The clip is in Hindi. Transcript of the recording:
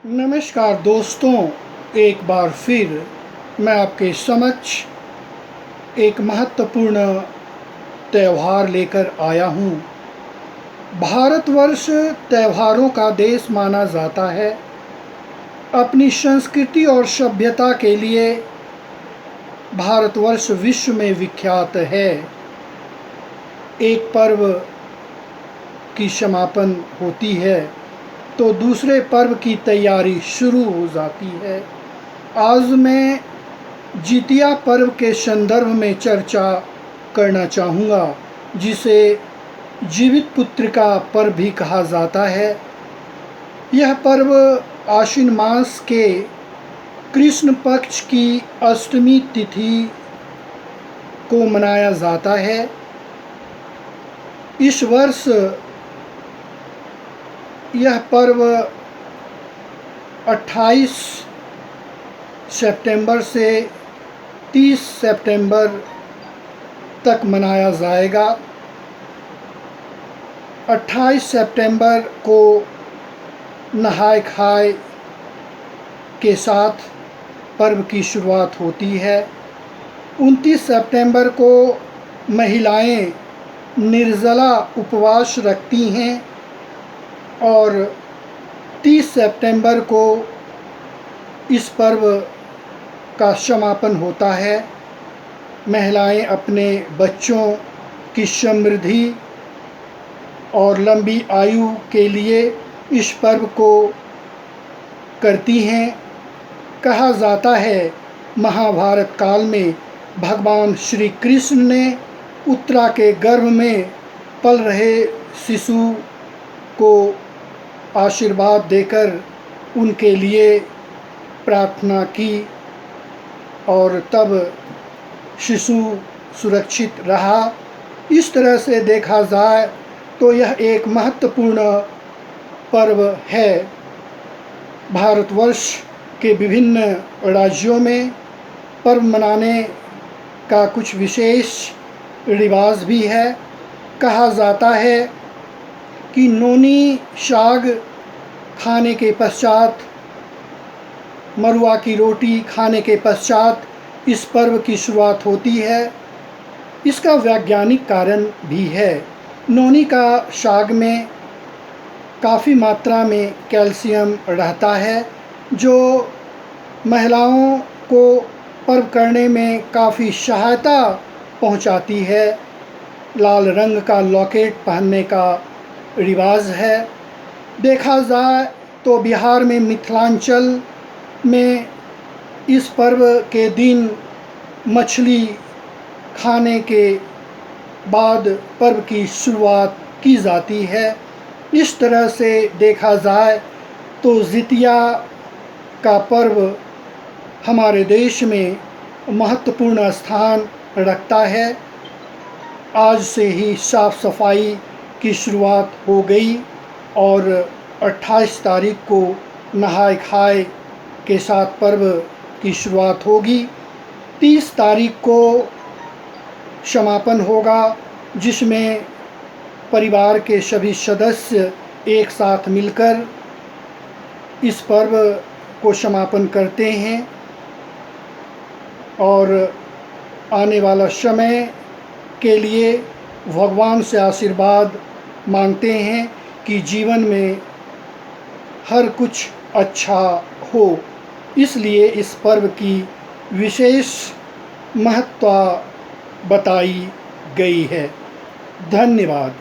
नमस्कार दोस्तों, एक बार फिर मैं आपके समक्ष एक महत्वपूर्ण त्यौहार लेकर आया हूँ। भारतवर्ष त्योहारों का देश माना जाता है। अपनी संस्कृति और सभ्यता के लिए भारतवर्ष विश्व में विख्यात है। एक पर्व की समापन होती है तो दूसरे पर्व की तैयारी शुरू हो जाती है। आज मैं जितिया पर्व के संदर्भ में चर्चा करना चाहूँगा, जिसे जीवित पुत्रिका पर्व भी कहा जाता है। यह पर्व आश्विन मास के कृष्ण पक्ष की अष्टमी तिथि को मनाया जाता है। इस वर्ष यह पर्व 28 सितंबर से 30 सितंबर तक मनाया जाएगा। 28 सितंबर को नहाय खाय के साथ पर्व की शुरुआत होती है। 29 सितंबर को महिलाएं निर्जला उपवास रखती हैं और 30 सितंबर को इस पर्व का समापन होता है। महिलाएं अपने बच्चों की समृद्धि और लंबी आयु के लिए इस पर्व को करती हैं। कहा जाता है, महाभारत काल में भगवान श्री कृष्ण ने उत्तरा के गर्भ में पल रहे शिशु को आशीर्वाद देकर उनके लिए प्रार्थना की और तब शिशु सुरक्षित रहा। इस तरह से देखा जाए तो यह एक महत्वपूर्ण पर्व है। भारतवर्ष के विभिन्न राज्यों में पर्व मनाने का कुछ विशेष रिवाज भी है। कहा जाता है कि नोनी साग खाने के पश्चात, मरुआ की रोटी खाने के पश्चात इस पर्व की शुरुआत होती है। इसका वैज्ञानिक कारण भी है। नोनी का साग में काफ़ी मात्रा में कैल्शियम रहता है, जो महिलाओं को पर्व करने में काफ़ी सहायता पहुंचाती है। लाल रंग का लॉकेट पहनने का रिवाज है। देखा जाए तो बिहार में मिथिलांचल में इस पर्व के दिन मछली खाने के बाद पर्व की शुरुआत की जाती है। इस तरह से देखा जाए तो जितिया का पर्व हमारे देश में महत्वपूर्ण स्थान रखता है। आज से ही साफ़ सफाई की शुरुआत हो गई और 28 तारीख को नहाय खाय के साथ पर्व की शुरुआत होगी। 30 तारीख को समापन होगा, जिसमें परिवार के सभी सदस्य एक साथ मिलकर इस पर्व को समापन करते हैं और आने वाला समय के लिए भगवान से आशीर्वाद मांगते हैं कि जीवन में हर कुछ अच्छा हो। इसलिए इस पर्व की विशेष महत्ता बताई गई है। धन्यवाद।